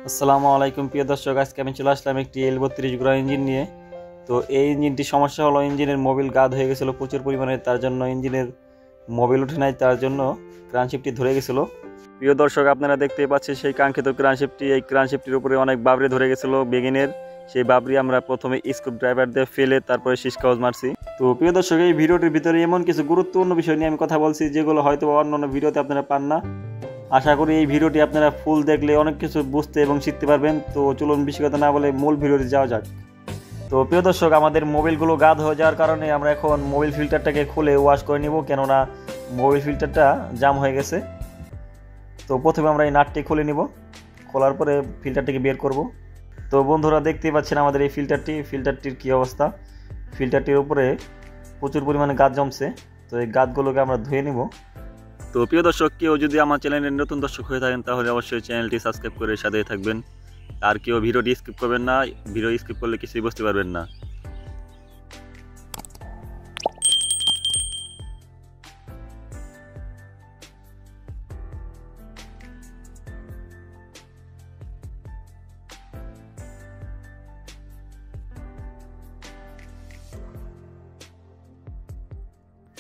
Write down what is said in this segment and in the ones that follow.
আসসালামু আলাইকুম প্রিয় দর্শক, আজকে আমি চলে আসলাম একটি L32 গ্রহ ইঞ্জিন নিয়ে। তো এই ইঞ্জিনটির সমস্যা হলো ইঞ্জিনের মোবিল গাদ হয়ে গেছিলো প্রচুর পরিমাণে, তার জন্য ইঞ্জিনের মোবিল উঠে নাই, তার জন্য ক্রানশিফটটি ধরে গেছিলো। প্রিয় দর্শক, আপনারা দেখতেই পাচ্ছেন সেই কাঙ্ক্ষিত ক্রানশিফটটি। এই ক্রানশিফটটির উপরে অনেক বাবরি ধরে গেছিলো বেগিনের। সেই বাবরি আমরা প্রথমে স্ক্রু ড্রাইভার দিয়ে ফেলে তারপরে শীষ কাগজ মারছি। তো প্রিয় দর্শক, এই ভিডিওটির ভিতরে এমন কিছু গুরুত্বপূর্ণ বিষয় নিয়ে আমি কথা বলছি যেগুলো হয়তো অন্য ভিডিওতে আপনারা পান না। আশা করি এই ভিডিওটি আপনারা ফুল দেখলে অনেক কিছু বুঝতে এবং শিখতে পারবেন। তো চলুন বেশি কথা না বলে মূল ভিডিওতে যাওয়া যাক। তো প্রিয় দর্শক, আমাদের মোবিলগুলো গাদ হয়ে যাওয়ার কারণে আমরা এখন মোবিল ফিল্টারটাকে খুলে ওয়াশ করে নিব, কেননা মোবিল ফিল্টারটা জাম হয়ে গেছে। তো প্রথমে আমরা এই নাটটি খুলে নিব, খোলার পরে ফিল্টারটিকে বের করব। তো বন্ধুরা, দেখতেই পাচ্ছেন আমাদের এই ফিল্টারটির কী অবস্থা। ফিল্টারটির উপরে প্রচুর পরিমাণে গাদ জমছে। তো এই গাদগুলোকে আমরা ধুয়ে নিব। তো প্রিয় দর্শক, কেউ যদি আমার চ্যানেলের নতুন দর্শক হয়ে থাকেন তাহলে অবশ্যই চ্যানেলটি সাবস্ক্রাইব করে সাথে থাকবেন। আর কেউ ভিডিওটি স্কিপ করবেন না, ভিডিও স্কিপ করলে কিছুই বুঝতে পারবেন না।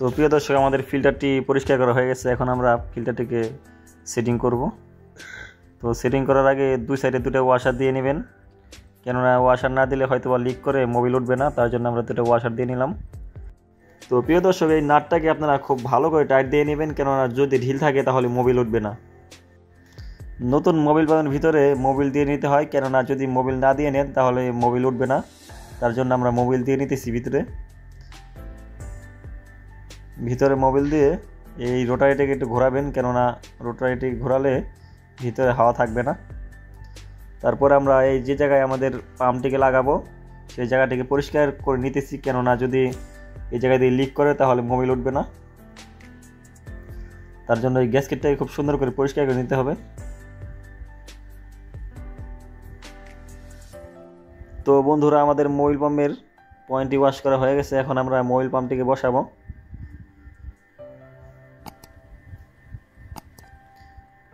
তো প্রিয় দর্শক, আমাদের ফিল্টারটি পরিষ্কার করা হয়ে গেছে। এখন আমরা ফিল্টারটিকে সেটিং করব। তো সেটিং করার আগে দুই সাইডে দুটো ওয়াশার দিয়ে নেবেন, কেননা ওয়াশার না দিলে হয়তো বা লিক করে মোবিল উঠবে না, তার জন্য আমরা দুটো ওয়াশার দিয়ে নিলাম। তো প্রিয় দর্শক, এই নাটটাকে আপনারা খুব ভালো করে টাইট দিয়ে নেবেন, কেননা যদি ঢিল থাকে তাহলে মোবিল উঠবে না। নতুন মোবিল বানানোর ভিতরে মোবিল দিয়ে নিতে হয়, কেননা যদি মোবিল না দিয়ে নেন তাহলে মোবিল উঠবে না। তার জন্য আমরা মোবিল দিয়ে নিতেছি ভিতরে মোবিল দিয়ে এই রোটারিটাকে একটু ঘোরাবেন, কেননা রোটারিটি ঘোরালে ভিতরে হাওয়া থাকবে না। তারপরে আমরা এই যে জায়গায় আমাদের পাম্পটিকে লাগাবো সেই জায়গাটিকে পরিষ্কার করে নিতেছি, কেননা যদি এই জায়গায় দিয়ে লিক করে তাহলে মোবিল উঠবে না। তার জন্য এই গ্যাসকেটটাকে খুব সুন্দর করে পরিষ্কার করে নিতে হবে। তো বন্ধুরা, আমাদের মোবিল পাম্পের পয়েন্টটি ওয়াশ করা হয়ে গেছে। এখন আমরা মোবিল পাম্পটিকে বসাবো।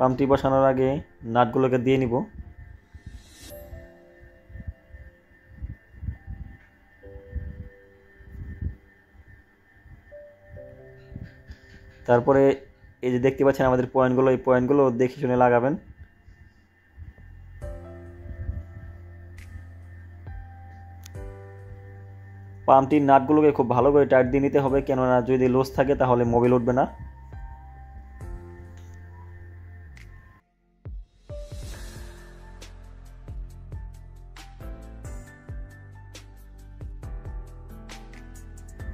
পাম্পটি বসানোর আগে নাটগুলোকে দিয়ে নিব। তারপরে এই যে দেখতে পাচ্ছেন আমাদের পয়েন্টগুলো, এই পয়েন্টগুলো দেখে শুনে লাগাবেন। পাম্পটির নাটগুলোকে খুব ভালো করে টাইট দিয়ে নিতে হবে, কেননা যদি লুজ থাকে তাহলে মোবিল উঠবে না।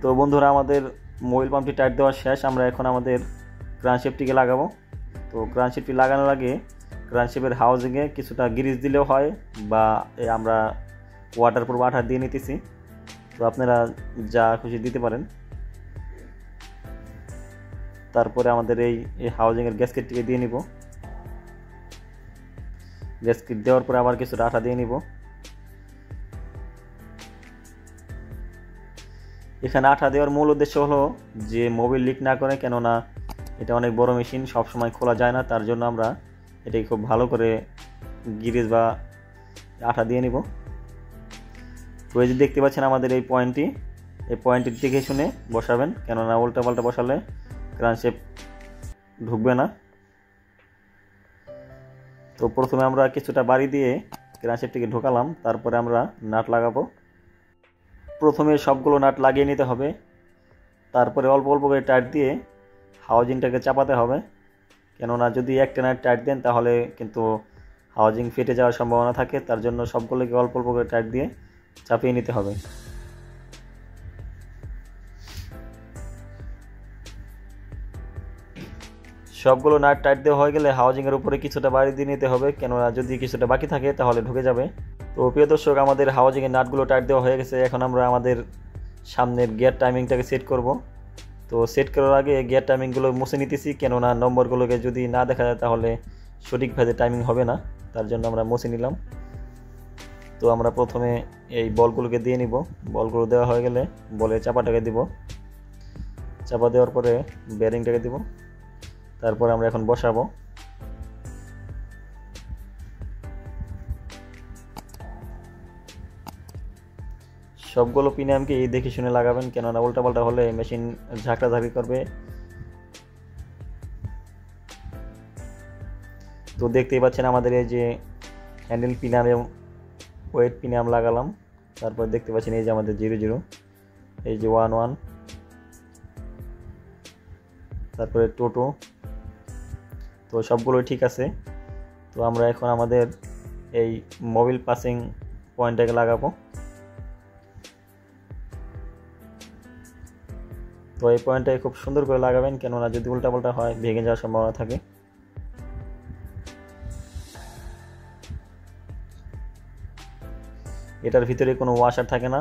তো বন্ধুরা, আমাদের মোবিল পাম্পটি টাইট দেওয়া শেষ। আমরা এখন আমাদের ক্রানশেপটিকে লাগাবো। তো ক্রানশেপটি লাগানোর আগে ক্রানশেপের হাউজিংয়ে কিছুটা গ্রিজ দিলেও হয়, বা আমরা ওয়াটারপ্রুফ আঠা দিয়ে নিতেছি। তো আপনারা যা খুশি দিতে পারেন। তারপরে আমাদের এই হাউজিংয়ের গ্যাসকেটটিকে দিয়ে নিব। গ্যাসকেট দেওয়ার পরে আবার কিছুটা আঠা দিয়ে নিব। এখানে আঠা দেওয়ার মূল উদ্দেশ্য হলো যে মোবিল লিক না করে, কেননা এটা অনেক বড় মেশিন, সব সময় খোলা যায় না। তার জন্য আমরা এটাকে খুব ভালো করে গ্রিজ বা আঠা দিয়ে নিব। তো এই যে দেখতে পাচ্ছেন আমাদের এই পয়েন্টটি দেখে শুনে বসাবেন, কেননা উল্টাপাল্টা বসালে ক্রানশেপ ঢুকবে না। তো প্রথমে আমরা কিছুটা বাড়ি দিয়ে ক্রানশেপটিকে ঢোকালাম, তারপরে আমরা নাট লাগাবো। প্রথমে সবগুলো নাট লাগিয়ে নিতে হবে, তারপরে অল্প অল্প করে টাইট দিয়ে হাউজিংটাকে চাপাতে হবে, কেননা যদি একটা নাট টাইট দেন তাহলে কিন্তু হাউজিং ফেটে যাওয়ার সম্ভাবনা থাকে। তার জন্য সবগুলোকে অল্প অল্প করে টাইট দিয়ে চাপিয়ে নিতে হবে। সবগুলো নাট টাইট দেওয়া হয়ে গেলে হাউজিংয়ের উপরে কিছুটা বাড়ি দিয়ে নিতে হবে, কেননা যদি কিছুটা বাকি থাকে তাহলে ঢুকে যাবে। তো প্রিয় দর্শক, আমাদের হাউজিংয়ের নাটগুলো টাইট দেওয়া হয়ে গেছে। এখন আমরা আমাদের সামনের গিয়ার টাইমিংটাকে সেট করব। তো সেট করার আগে গিয়ার টাইমিংগুলো মুছে নিতেছি, কেননা নম্বরগুলোকে যদি না দেখা যায় তাহলে সঠিকভাবে টাইমিং হবে না। তার জন্য আমরা মুছে নিলাম। তো আমরা প্রথমে এই বলগুলোকে দিয়ে নিব। বলগুলো দেওয়া হয়ে গেলে বলের চাপাটাকে দিব। চাপা দেওয়ার পরে বেয়ারিংটাকে দিব। তারপর আমরা এখন বসাবো। সবগুলো প্রিমিয়ামকে এই দেখে শুনে লাগাবেন, কেননা উল্টাপাল্টা হলে মেশিন ঝাঁকড়াঝাঁকি করবে। তো দেখতেই পাচ্ছেন আমাদের এই যে হ্যান্ডেল প্রিমিয়াম এবং ওয়েট প্রিমিয়াম লাগালাম। তারপর দেখতে পাচ্ছেন এই যে আমাদের 00, এই যে 11, তারপরে টোটো। তো সবগুলোই ঠিক আছে। তো আমরা এখন আমাদের এই মোবিল পাসিং পয়েন্টটাকে লাগাবো। তো এই পয়েন্টটাকে খুব সুন্দর করে লাগাবেন, কেননা যদি উল্টাপাল্টা হয় ভেঙে যাওয়ার সম্ভাবনা থাকে। এটার ভিতরে কোনো ওয়াশার থাকে না,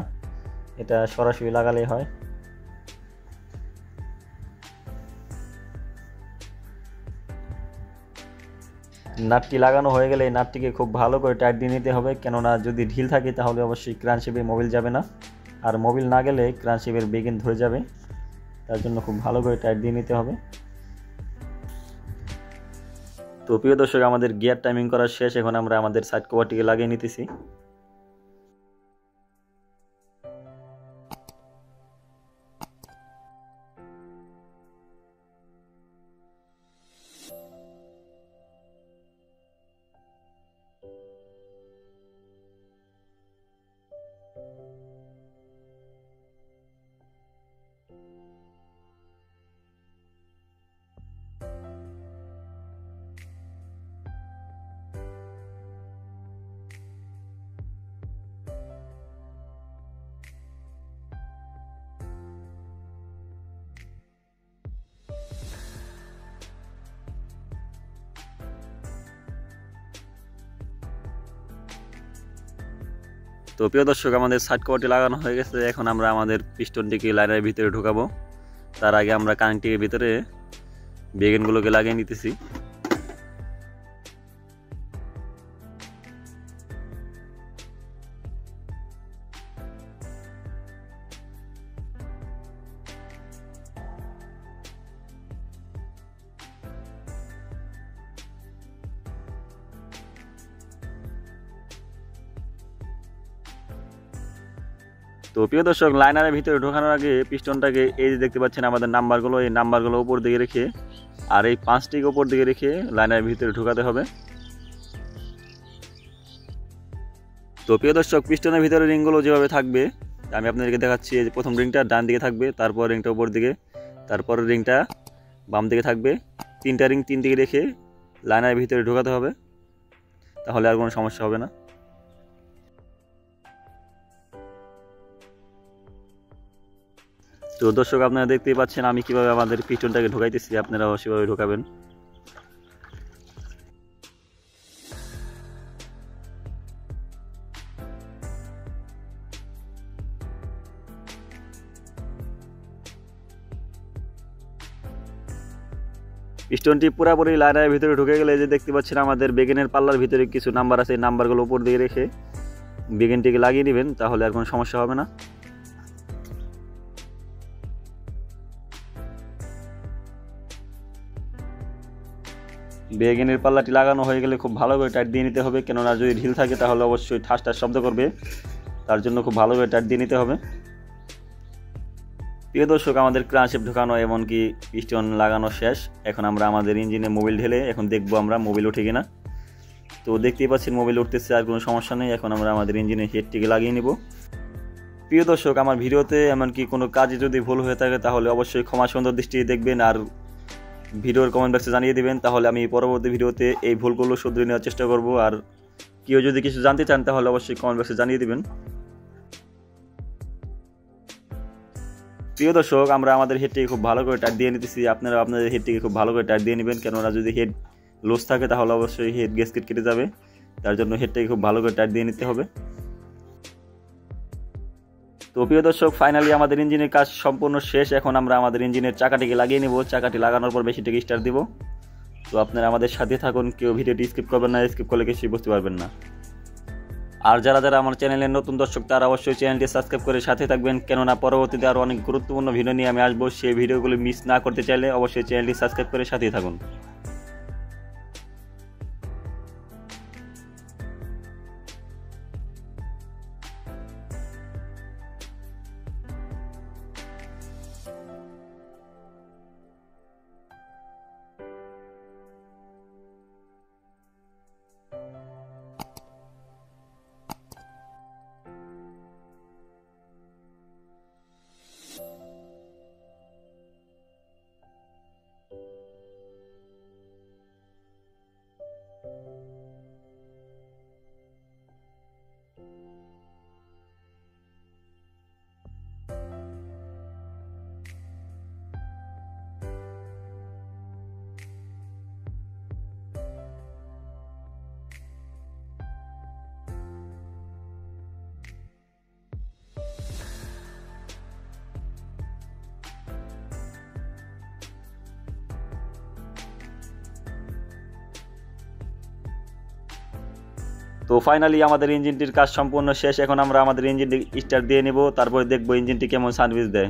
এটা সরাসরি লাগালেই হয়। নাটটি লাগানো হয়ে গেলে এই নাটটিকে খুব ভালো করে টাইট দিয়ে নিতে হবে, কেননা যদি ঢিল থাকে তাহলে অবশ্যই ক্রানশেপে মোবিল যাবে না, আর মোবিল না গেলে ক্রানশেপের বেগিন ধরে যাবে। তার জন্য খুব ভালো করে টাইট দিয়ে নিতে হবে। তো প্রিয় দর্শক, আমাদের গিয়ার টাইমিং করা শেষ। এখন আমরা আমাদের সাইড কভারটিকে লাগিয়ে নিতেছি। তো প্রিয় দর্শক, আমাদের সাইড কভারটি লাগানো হয়ে গেছে। এখন আমরা আমাদের পিস্টনটিকে লাইনের ভিতরে ঢোকাবো। তার আগে আমরা কানেক্টিংয়ের ভিতরে বেগেনগুলোকে লাগিয়ে নিতেছি। তো প্রিয় দর্শক, লাইনারের ভিতরে ঢোকানোর আগে পিস্টনটাকে এই যে দেখতে পাচ্ছেন আমাদের নাম্বারগুলো, এই নাম্বারগুলো উপর দিকে রেখে আর এই 5টিকে উপর দিকে রেখে লাইনারের ভিতরে ঢোকাতে হবে। তো প্রিয় দর্শক, পিস্টনের ভিতরে রিংগুলো যেভাবে থাকবে আমি আপনাদেরকে দেখাচ্ছি। এই যে প্রথম রিংটা ডান দিকে থাকবে, তারপর রিংটা উপর দিকে, তারপরের রিংটা বাম দিকে থাকবে। 3টা রিং 3 দিকে রেখে লাইনারের ভিতরে ঢোকাতে হবে, তাহলে আর কোনো সমস্যা হবে না। তো দর্শক, আপনারা দেখতেই পাচ্ছেন আমি কিভাবে আমাদের পিস্টনটাকে ঢোকাইতেছি, আপনারাও সেভাবে ঢোকাবেন। পিস্টনটি পুরোপুরি লাইনারের ভিতরে ঢুকে গেলে যে দেখতে পাচ্ছেন আমাদের বেগেনের পাল্লার ভিতরে কিছু নাম্বার আছে, এই নাম্বারগুলো উপর দিকে রেখে বেগেনটিকে লাগিয়ে নেবেন, তাহলে আর কোনো সমস্যা হবে না। বেগেনের পাল্লাটি লাগানো হয়ে গেলে খুব ভালো করে টাইট দিয়ে নিতে হবে, কেননা যদি ঢিল থাকে তাহলে অবশ্যই ঠাস ঠাস শব্দ করবে। তার জন্য খুব ভালো করে টাইট দিয়ে নিতে হবে। প্রিয় দর্শক, আমাদের ক্রানশেপ ঢোকানো এমনকি পিস্টন লাগানো শেষ। এখন আমরা আমাদের ইঞ্জিনে মোবিল ঢেলে এখন দেখবো আমরা মোবিল উঠে কিনা। তো দেখতেই পাচ্ছেন মোবিল উঠতেছে, আর কোনো সমস্যা নেই। এখন আমরা আমাদের ইঞ্জিনের হেডটিকে লাগিয়ে নিব। প্রিয় দর্শক, আমার ভিডিওতে এমনকি কোনো কাজে যদি ভুল হয়ে থাকে তাহলে অবশ্যই ক্ষমা সুন্দর দৃষ্টিতে দেখবেন, আর ভিডিওর কমেন্ট বক্সে জানিয়ে দিবেন, তাহলে আমি পরবর্তী ভিডিওতে এই ভুলগুলো শুধরে নেওয়ার চেষ্টা করব। আর কেউ যদি কিছু জানতে চান তাহলে অবশ্যই কমেন্ট বক্সে জানিয়ে দিবেন। প্রিয় দর্শক, আমরা আমাদের হেডটিকে খুব ভালো করে টাইট দিয়ে নিতেছি। আপনারা আপনাদের হেডটিকে খুব ভালো করে টাইট দিয়ে নেবেন, কেননা যদি হেড লুজ থাকে তাহলে অবশ্যই হেড গ্যাসকেট কেটে যাবে। তার জন্য হেডটাকে খুব ভালো করে টাইট দিয়ে নিতে হবে। তো প্রিয় দর্শক, ফাইনালি আমাদের ইঞ্জিনের কাজ সম্পূর্ণ শেষ। এখন আমরা আমাদের ইঞ্জিনের চাকাটিকে লাগিয়ে নেব। চাকাটি লাগানোর পর বেশিটাকে স্টার্ট দিব। তো আপনারা আমাদের সাথে থাকুন, কেউ ভিডিওটি স্কিপ করবেন না, স্কিপ করলে কিছুই বুঝতে পারবেন না। আর যারা যারা আমার চ্যানেলের নতুন দর্শক তারা অবশ্যই চ্যানেলটি সাবস্ক্রাইব করে সাথে থাকবেন, কেননা পরবর্তীতে আরও অনেক গুরুত্বপূর্ণ ভিডিও নিয়ে আমি আসবো। সেই ভিডিওগুলো মিস না করতে চাইলে অবশ্যই চ্যানেলটি সাবস্ক্রাইব করে সাথেই থাকুন। তো ফাইনালি আমাদের ইঞ্জিনটির কাজ সম্পূর্ণ শেষ। এখন আমরা আমাদের ইঞ্জিনটি স্টার্ট দিয়ে নেব, তারপরে দেখবো ইঞ্জিনটি কেমন সার্ভিস দেয়।